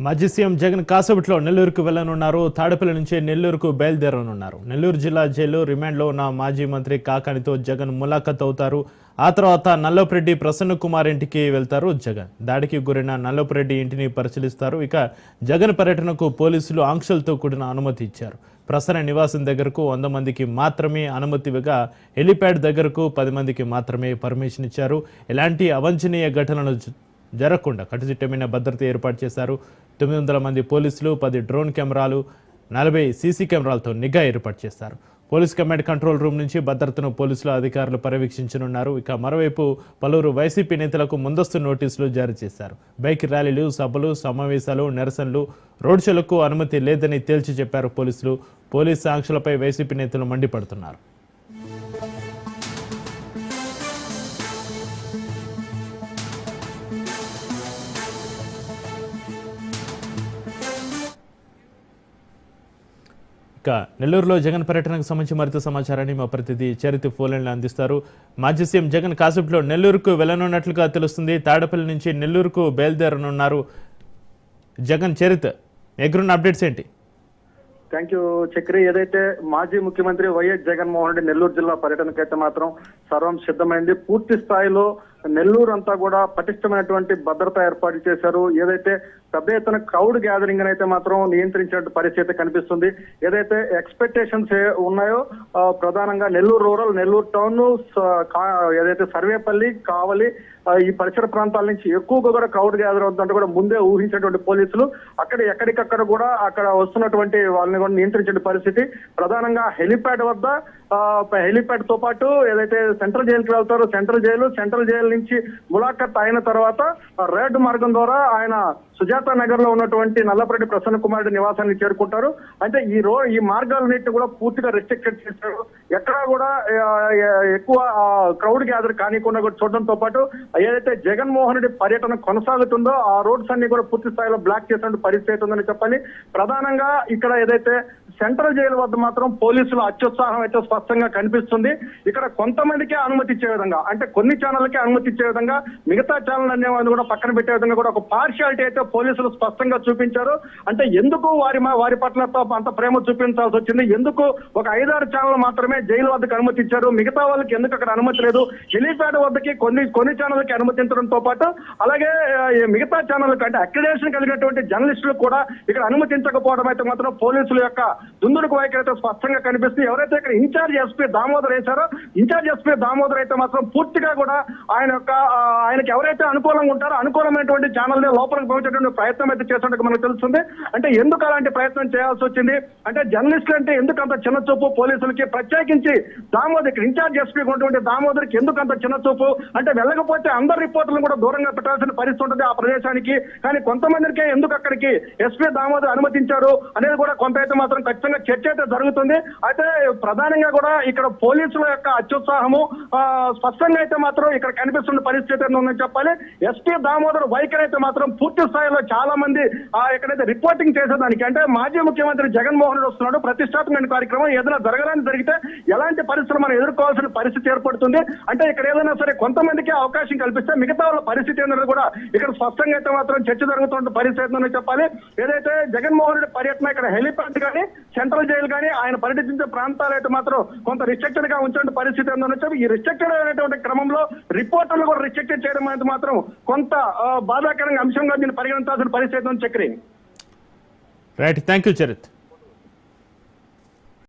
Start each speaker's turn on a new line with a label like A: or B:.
A: మాజీ సీఎం జగన్ కాసేపట్లో నెల్లూరుకు వెళ్లనున్నారు. తాడేపల్లి నుంచి నెల్లూరుకు బయలుదేరనున్నారు. నెల్లూరు జిల్లా జైలు రిమాండ్లో ఉన్న మాజీ మంత్రి కాకానితో జగన్ ములాఖత్ అవుతారు. ఆ తర్వాత నల్లపురెడ్డి ప్రసన్న కుమార్ ఇంటికి వెళ్తారు జగన్. దాడికి గురైన నల్లపురెడ్డి ఇంటిని పరిశీలిస్తారు. ఇక జగన్ పర్యటనకు పోలీసులు ఆంక్షలతో కూడిన అనుమతి ఇచ్చారు. ప్రసన్న నివాసం దగ్గరకు 100 మందికి మాత్రమే అనుమతి ఇవ్వగా హెలిప్యాడ్ దగ్గరకు 10 మందికి మాత్రమే పర్మిషన్ ఇచ్చారు. ఎలాంటి అవాంఛనీయ ఘటనలు జరగకుండా కట్టుదిట్టమైన భద్రత ఏర్పాటు చేశారు. 900 మంది పోలీసులు, 10 డ్రోన్ కెమెరాలు, 40 సీసీ కెమెరాలతో నిఘా ఏర్పాటు చేశారు. పోలీస్ కమాండ్ కంట్రోల్ రూమ్ నుంచి భద్రతను పోలీసులు అధికారులు పర్యవేక్షించనున్నారు. ఇక మరోవైపు పలువురు వైసీపీ నేతలకు ముందస్తు నోటీసులు జారీ చేశారు. బైక్ ర్యాలీలు, సభలు, సమావేశాలు, నిరసనలు, రోడ్ షోలకు అనుమతి లేదని తేల్చి చెప్పారు పోలీసులు. పోలీసు ఆంక్షలపై వైసీపీ నేతలు మండిపడుతున్నారు. నెల్లూరులో జగన్ పర్యటనకు సంబంధించి మరింత సమాచారాన్ని మా ప్రతినిధి చరిత్ర ఫోన్లైన్లో అందిస్తారు. మాజీ సీఎం జగన్ కాసేపట్లో నెల్లూరుకు వెళ్లనున్నట్లుగా తెలుస్తుంది. తాడేపల్లి నుంచి నెల్లూరుకు బయలుదేరనున్నారు జగన్. చరిత్ర ఎగ్రున్న అప్డేట్స్ ఏంటి?
B: Thank you Chakri. ఏదైతే మాజీ ముఖ్యమంత్రి వైఎస్ జగన్మోహన్ రెడ్డి నెల్లూరు జిల్లా పర్యటనకైతే మాత్రం సర్వం సిద్ధమైంది. పూర్తి స్థాయిలో నెల్లూరు అంతా కూడా పటిష్టమైనటువంటి భద్రత ఏర్పాటు చేశారు. ఏదైతే పెద్ద ఎత్తున క్రౌడ్ గ్యాదరింగ్ అయితే మాత్రం నియంత్రించే పరిస్థితి కనిపిస్తుంది. ఏదైతే ఎక్స్పెక్టేషన్స్ ఉన్నాయో ప్రధానంగా నెల్లూరు రూరల్, నెల్లూరు టౌన్, ఏదైతే సర్వేపల్లి, కావలి ఈ పరిసర ప్రాంతాల నుంచి ఎక్కువగా కూడా క్రౌడ్ గ్యాదర్ అవుతుందంటే కూడా ముందే ఊహించినటువంటి పోలీసులు అక్కడ ఎక్కడికక్కడ కూడా అక్కడ వస్తున్నటువంటి వాళ్ళని కూడా నియంత్రించే పరిస్థితి. ప్రధానంగా హెలిప్యాడ్ వద్ద, హెలిప్యాడ్ తో పాటు ఏదైతే సెంట్రల్ జైలుకి వెళ్తారో సెంట్రల్ జైలు నుంచి ములాఖత్ అయిన తర్వాత రేడ్ మార్గం ద్వారా ఆయన సుజాత నగర్ లో ఉన్నటువంటి నల్లపురెడ్డి ప్రసన్న కుమార్ నివాసానికి చేరుకుంటారు. అంటే ఈ మార్గాలన్నింటినీ కూడా పూర్తిగా రెస్ట్రిక్టెడ్ చేశారు. ఎక్కడా కూడా ఎక్కువ క్రౌడ్ గ్యాదర్ కానికుండా కూడా చూడడంతో పాటు ఏదైతే జగన్మోహన్ రెడ్డి పర్యటన కొనసాగుతుందో ఆ రోడ్స్ అన్ని కూడా పూర్తి స్థాయిలో బ్లాక్ చేసినట్టు పరిస్థితి ఉందని చెప్పాలి. ప్రధానంగా ఇక్కడ ఏదైతే సెంట్రల్ జైలు వద్ద మాత్రం పోలీసుల అత్యుత్సాహం అయితే స్పష్టంగా కనిపిస్తుంది. ఇక్కడ కొంతమందికే అనుమతి ఇచ్చే విధంగా, అంటే కొన్ని ఛానళ్ళకే అనుమతి ఇచ్చే విధంగా, మిగతా ఛానల్ అనేవాళ్ళు కూడా పక్కన పెట్టే విధంగా కూడా ఒక పార్షియాలిటీ అయితే పోలీసులు స్పష్టంగా చూపించారు. అంటే ఎందుకు వారి పట్ల అంత ప్రేమ చూపించాల్సి వచ్చింది? ఎందుకు ఒక 5-6 ఛానల్ మాత్రమే జైలు వద్దకు అనుమతి ఇచ్చారు, మిగతా వాళ్ళకి ఎందుకు అక్కడ అనుమతి లేదు? హెలిప్యాడ్ వద్దకి కొన్ని ఛానళ్ళకి అనుమతించడంతో పాటు అలాగే మిగతా ఛానళ్ళకి అంటే అక్రిడేషన్ కలిగినటువంటి జర్నలిస్టులకు కూడా ఇక్కడ అనుమతించకపోవడం అయితే మాత్రం పోలీసుల యొక్క దుందుడుకు వైఖరి అయితే స్పష్టంగా కనిపిస్తుంది. ఎవరైతే ఇక్కడ ఇన్ఛార్జ్ ఎస్పీ దామోదర్ వేశారో, ఇన్ఛార్జ్ ఎస్పీ దామోదర్ అయితే మాత్రం పూర్తిగా కూడా ఆయనకి ఎవరైతే అనుకూలంగా ఉంటారో అనుకూలమైనటువంటి ఛానల్ లోపలికి పంపించేటువంటి ప్రయత్నం అయితే చేసినట్టు మనకు తెలుస్తుంది. అంటే ఎందుకు అలాంటి ప్రయత్నం చేయాల్సి వచ్చింది? అంటే జర్నలిస్టులు అంటే ఎందుకు అంత చిన్న చూపు పోలీసులకి? ప్రత్యేకించి దామోదర్ ఇన్ఛార్జ్ ఎస్పీ ఉన్నటువంటి దామోదర్కి ఎందుకు అంత చిన్న చూపు? అంటే వెళ్ళకపోతే అందరు రిపోర్టులను కూడా దూరంగా పెట్టాల్సిన పరిస్థితి ఉంటుంది ఆ ప్రదేశానికి. కానీ కొంతమందికే ఎందుకు అక్కడికి ఎస్పీ దామోదర్ అనుమతించారు అనేది కూడా కొంత అయితే మాత్రం ఖచ్చితంగా చర్చ అయితే జరుగుతుంది. అయితే ప్రధానంగా కూడా ఇక్కడ పోలీసుల యొక్క అత్యుత్సాహము స్పష్టంగా అయితే మాత్రం ఇక్కడ కనిపిస్తున్న పరిస్థితి ఉందని చెప్పాలి. ఎస్పీ దామోదర్ వైఖరి అయితే మాత్రం పూర్తి స్థాయిలో చాలా మంది ఎక్కడైతే రిపోర్టింగ్ చేసేదానికి, అంటే మాజీ ముఖ్యమంత్రి జగన్మోహన్ రెడ్డి వస్తున్నాడు, ప్రతిష్టాత్మక కార్యక్రమం ఏదైనా జరగడానికి జరిగితే ఎలాంటి పరిస్థితులు మనం ఎదుర్కోవాల్సిన పరిస్థితి ఏర్పడుతుంది. అంటే ఇక్కడ ఏదైనా సరే కొంతమందికి అవకాశం కల్పిస్తే మిగతా వాళ్ళ పరిస్థితి అనేది కూడా ఇక్కడ స్పష్టంగా అయితే మాత్రం చర్చ జరుగుతున్న పరిస్థితి అని చెప్పాలి. ఏదైతే జగన్మోహన్ రెడ్డి పర్యటన ఇక్కడ హెలిప్యాడ్ కానీ సెంట్రల్ జైలు కానీ ఆయన పర్యటించే ప్రాంతాలు అయితే మాత్రం కొంత రిస్ట్రిక్టెడ్ గా ఉంచే పరిస్థితి ఉందని చెప్పి ఈ రిస్ట్రిక్టెడ్ అయినటువంటి క్రమంలో రిపోర్టర్లు కూడా రిస్ట్రిక్టెడ్ చేయడం అనేది మాత్రం కొంత బాధాకరంగా అంశంగా దీన్ని పరిగణించాల్సిన పరిస్థితి ఉంది Chakri.
A: Right, thank you Charith.